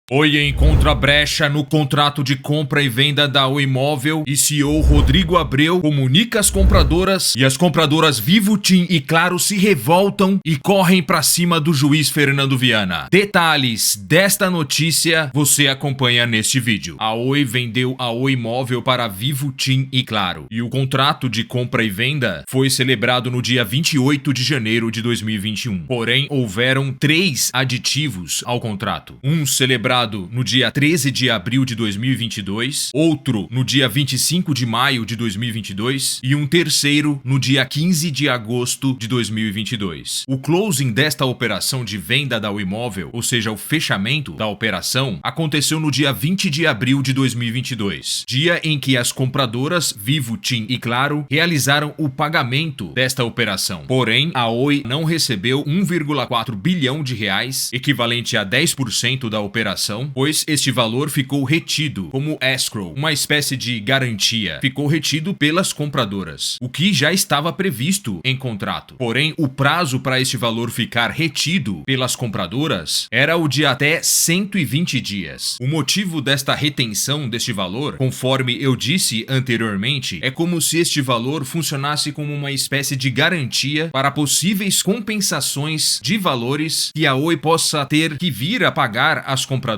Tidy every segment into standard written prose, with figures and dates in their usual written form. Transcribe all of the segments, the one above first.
Oi encontra brecha no contrato de compra e venda da Oi Imóvel e CEO Rodrigo Abreu comunica às compradoras e as compradoras Vivo, TIM e Claro se revoltam e correm pra cima do juiz Fernando Viana. Detalhes desta notícia você acompanha neste vídeo. A Oi vendeu a Oi Imóvel para Vivo, TIM e Claro e o contrato de compra e venda foi celebrado no dia 28 de janeiro de 2021. Porém, houveram 3 aditivos ao contrato. Um celebrado no dia 13 de abril de 2022, outro no dia 25 de maio de 2022 e um terceiro no dia 15 de agosto de 2022. O closing desta operação de venda da Oi Imóvel, ou seja, o fechamento da operação, aconteceu no dia 20 de abril de 2022, dia em que as compradoras Vivo, TIM e Claro realizaram o pagamento desta operação. Porém, a Oi não recebeu 1,4 bilhão de reais, equivalente a 10% da operação, pois este valor ficou retido como escrow, uma espécie de garantia. Ficou retido pelas compradoras, o que já estava previsto em contrato. Porém, o prazo para este valor ficar retido pelas compradoras era o de até 120 dias. O motivo desta retenção deste valor, conforme eu disse anteriormente, é como se este valor funcionasse como uma espécie de garantia para possíveis compensações de valores que a Oi possa ter que vir a pagar às compradoras,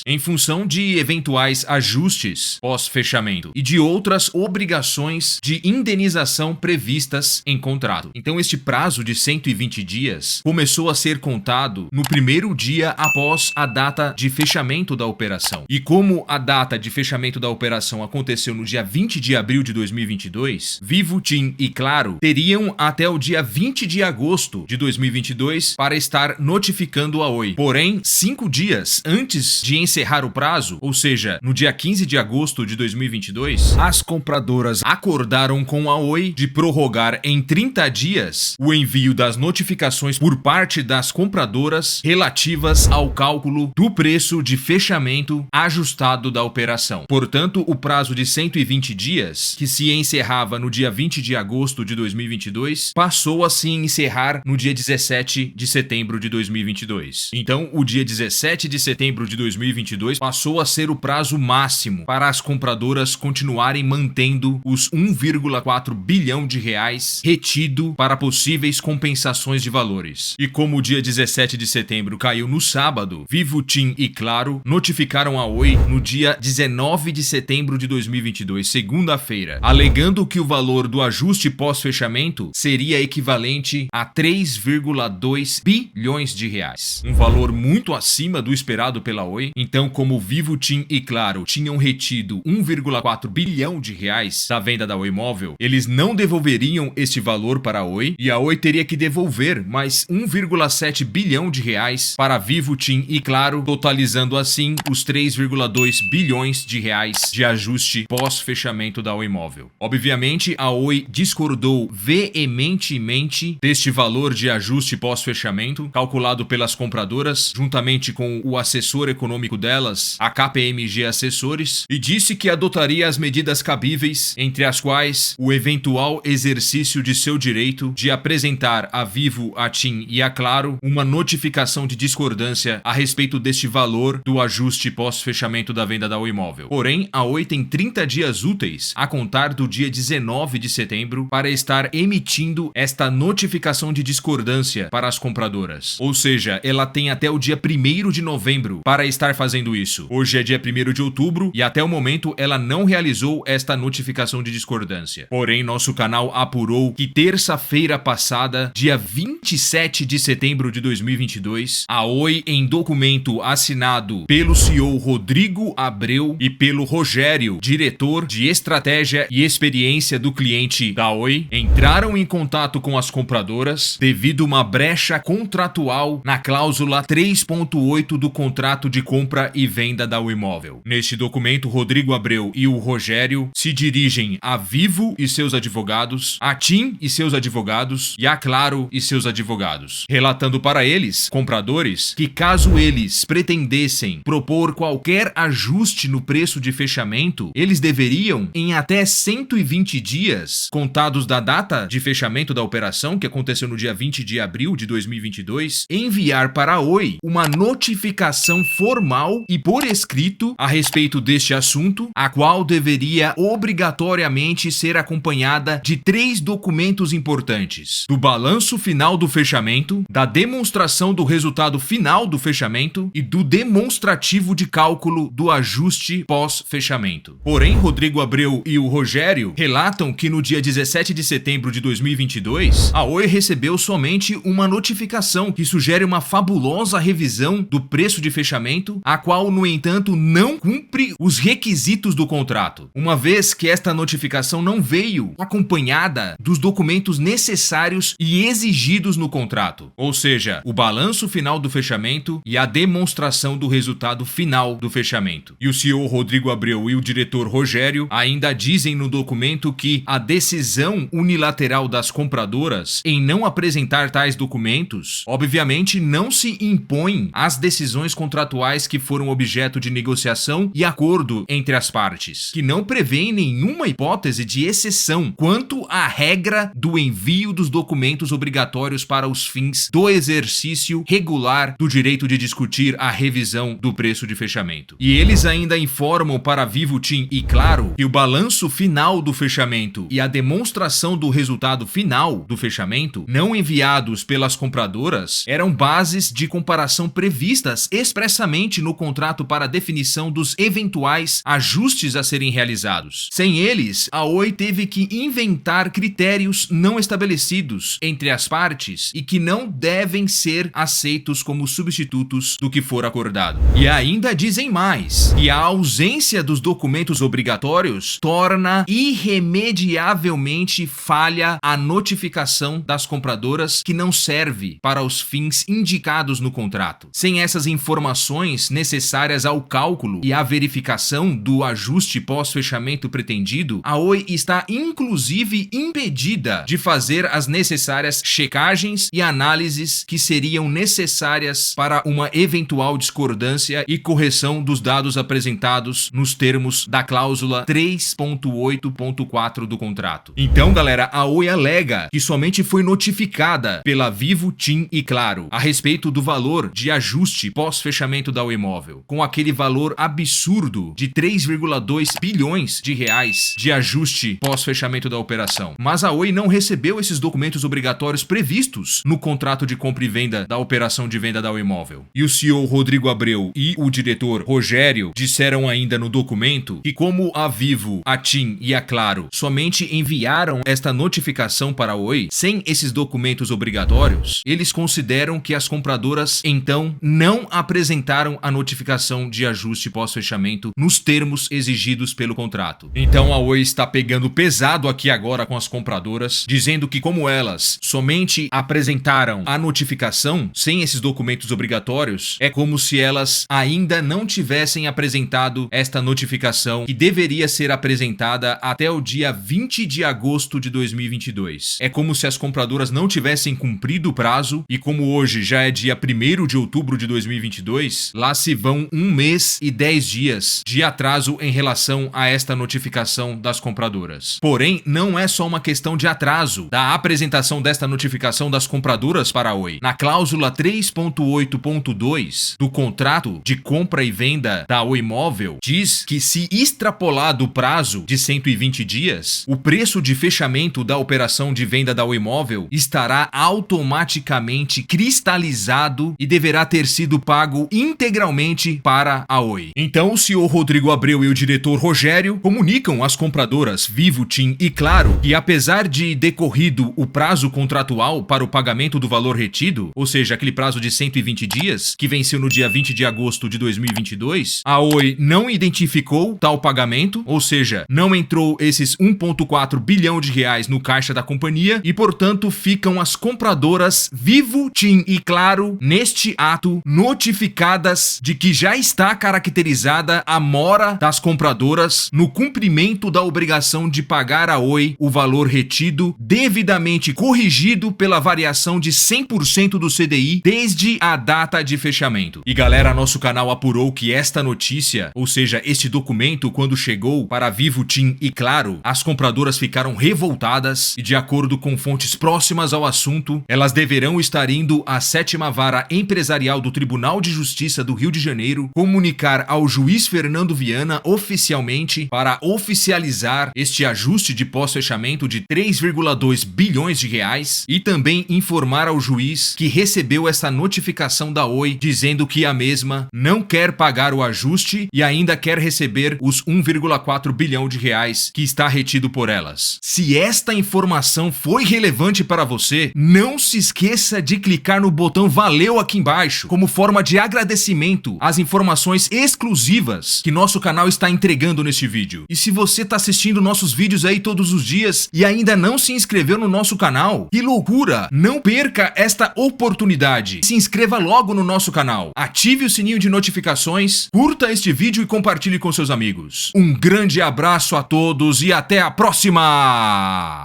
em função de eventuais ajustes pós-fechamento e de outras obrigações de indenização previstas em contrato. Então, este prazo de 120 dias começou a ser contado no primeiro dia após a data de fechamento da operação. E como a data de fechamento da operação aconteceu no dia 20 de abril de 2022, Vivo, TIM e Claro teriam até o dia 20 de agosto de 2022 para estar notificando a Oi. Porém, 5 dias antes de encerrar o prazo, ou seja, no dia 15 de agosto de 2022, as compradoras acordaram com a Oi de prorrogar em 30 dias o envio das notificações por parte das compradoras relativas ao cálculo do preço de fechamento ajustado da operação. Portanto, o prazo de 120 dias, que se encerrava no dia 20 de agosto de 2022, passou a se encerrar no dia 17 de setembro de 2022. Então, o dia 17 de setembro de 2022 passou a ser o prazo máximo para as compradoras continuarem mantendo os 1,4 bilhão de reais retido para possíveis compensações de valores. E como o dia 17 de setembro caiu no sábado, Vivo, TIM e Claro notificaram a Oi no dia 19 de setembro de 2022, segunda-feira, alegando que o valor do ajuste pós-fechamento seria equivalente a 3,2 bilhões de reais. Um valor muito acima do esperado pela Oi. Então, como Vivo, TIM e Claro tinham retido 1,4 bilhão de reais da venda da Oi Imóvel, eles não devolveriam este valor para a Oi e a Oi teria que devolver mais 1,7 bilhão de reais para Vivo, TIM e Claro, totalizando assim os 3,2 bilhões de reais de ajuste pós-fechamento da Oi Imóvel. Obviamente, a Oi discordou veementemente deste valor de ajuste pós-fechamento calculado pelas compradoras, juntamente com o assessor econômico delas, a KPMG Assessores, e disse que adotaria as medidas cabíveis, entre as quais o eventual exercício de seu direito de apresentar a Vivo, a TIM e a Claro uma notificação de discordância a respeito deste valor do ajuste pós-fechamento da venda da Oi Imóvel. Porém, a Oi tem 30 dias úteis a contar do dia 19 de setembro para estar emitindo esta notificação de discordância para as compradoras. Ou seja, ela tem até o dia 1º de novembro para estar fazendo isso. Hoje é dia 1º de outubro e até o momento ela não realizou esta notificação de discordância. Porém, nosso canal apurou que terça-feira passada, dia 27 de setembro de 2022, a Oi, em documento assinado pelo CEO Rodrigo Abreu e pelo Rogério, diretor de estratégia e experiência do cliente da Oi, entraram em contato com as compradoras devido a uma brecha contratual na cláusula 3.8 do contrato de compra e venda da Oi Imóvel. Neste documento, Rodrigo Abreu e o Rogério se dirigem a Vivo e seus advogados, a TIM e seus advogados e a Claro e seus advogados, relatando para eles, compradores, que caso eles pretendessem propor qualquer ajuste no preço de fechamento, eles deveriam, em até 120 dias, contados da data de fechamento da operação, que aconteceu no dia 20 de abril de 2022, enviar para a Oi uma notificação formal e por escrito a respeito deste assunto, a qual deveria obrigatoriamente ser acompanhada de 3 documentos importantes: do balanço final do fechamento, da demonstração do resultado final do fechamento e do demonstrativo de cálculo do ajuste pós-fechamento. Porém, Rodrigo Abreu e o Rogério relatam que no dia 17 de setembro de 2022, a Oi recebeu somente uma notificação que sugere uma fabulosa revisão do preço de fechamento, a qual, no entanto, não cumpre os requisitos do contrato, uma vez que esta notificação não veio acompanhada dos documentos necessários e exigidos no contrato, ou seja, o balanço final do fechamento e a demonstração do resultado final do fechamento. E o CEO Rodrigo Abreu e o diretor Rogério ainda dizem no documento que a decisão unilateral das compradoras em não apresentar tais documentos, obviamente, não se impõe às decisões contratuais que foram objeto de negociação e acordo entre as partes, que não prevêem nenhuma hipótese de exceção quanto à regra do envio dos documentos obrigatórios para os fins do exercício regular do direito de discutir a revisão do preço de fechamento. E eles ainda informam para Vivo TIM e Claro que o balanço final do fechamento e a demonstração do resultado final do fechamento, não enviados pelas compradoras, eram bases de comparação previstas expressamente no contrato para definição dos eventuais ajustes a serem realizados. Sem eles, a Oi teve que inventar critérios não estabelecidos entre as partes e que não devem ser aceitos como substitutos do que for acordado. E ainda dizem mais, que a ausência dos documentos obrigatórios torna irremediavelmente falha a notificação das compradoras, que não serve para os fins indicados no contrato. Sem essas informações necessárias ao cálculo e à verificação do ajuste pós-fechamento pretendido, a Oi está inclusive impedida de fazer as necessárias checagens e análises que seriam necessárias para uma eventual discordância e correção dos dados apresentados nos termos da cláusula 3.8.4 do contrato. Então, galera, a Oi alega que somente foi notificada pela Vivo, TIM e Claro a respeito do valor de ajuste pós-fechamento da Oi Móvel, com aquele valor absurdo de 3,2 bilhões de reais de ajuste pós-fechamento da operação. Mas a Oi não recebeu esses documentos obrigatórios previstos no contrato de compra e venda da operação de venda da Oi Móvel. E o CEO Rodrigo Abreu e o diretor Rogério disseram ainda no documento que, como a Vivo, a TIM e a Claro somente enviaram esta notificação para a Oi sem esses documentos obrigatórios, eles consideram que as compradoras então não apresentaram a notificação de ajuste pós-fechamento nos termos exigidos pelo contrato. Então a Oi está pegando pesado aqui agora com as compradoras, dizendo que, como elas somente apresentaram a notificação sem esses documentos obrigatórios, é como se elas ainda não tivessem apresentado esta notificação, que deveria ser apresentada até o dia 20 de agosto de 2022. É como se as compradoras não tivessem cumprido o prazo, e como hoje já é dia 1º de outubro de 2022, lá se vão 1 mês e 10 dias de atraso em relação a esta notificação das compradoras. Porém, não é só uma questão de atraso da apresentação desta notificação das compradoras para a Oi. Na cláusula 3.8.2 do contrato de compra e venda da Oi Móvel, diz que, se extrapolado o prazo de 120 dias, o preço de fechamento da operação de venda da Oi Móvel estará automaticamente cristalizado e deverá ter sido pago integralmente para a Oi. Então, o CEO Rodrigo Abreu e o diretor Rogério comunicam às compradoras Vivo, TIM e Claro que, apesar de decorrido o prazo contratual para o pagamento do valor retido, ou seja, aquele prazo de 120 dias, que venceu no dia 20 de agosto de 2022, a Oi não identificou tal pagamento, ou seja, não entrou esses 1,4 bilhão de reais no caixa da companhia e, portanto, ficam as compradoras Vivo, TIM e Claro neste ato notificadas de que já está caracterizada a mora das compradoras no cumprimento da obrigação de pagar a Oi o valor retido, devidamente corrigido pela variação de 100% do CDI desde a data de fechamento. E galera, nosso canal apurou que esta notícia, ou seja, este documento, quando chegou para Vivo, TIM e Claro, as compradoras ficaram revoltadas e, de acordo com fontes próximas ao assunto, elas deverão estar indo à 7ª Vara Empresarial do Tribunal de Justiça Justiça do Rio de Janeiro comunicar ao juiz Fernando Viana oficialmente para oficializar este ajuste de pós-fechamento de 3,2 bilhões de reais e também informar ao juiz que recebeu essa notificação da Oi dizendo que a mesma não quer pagar o ajuste e ainda quer receber os 1,4 bilhão de reais que está retido por elas. Se esta informação foi relevante para você, não se esqueça de clicar no botão valeu aqui embaixo, como forma de agradecimento às informações exclusivas que nosso canal está entregando neste vídeo. E se você está assistindo nossos vídeos aí todos os dias e ainda não se inscreveu no nosso canal, que loucura! Não perca esta oportunidade. Se inscreva logo no nosso canal, ative o sininho de notificações, curta este vídeo e compartilhe com seus amigos. Um grande abraço a todos e até a próxima!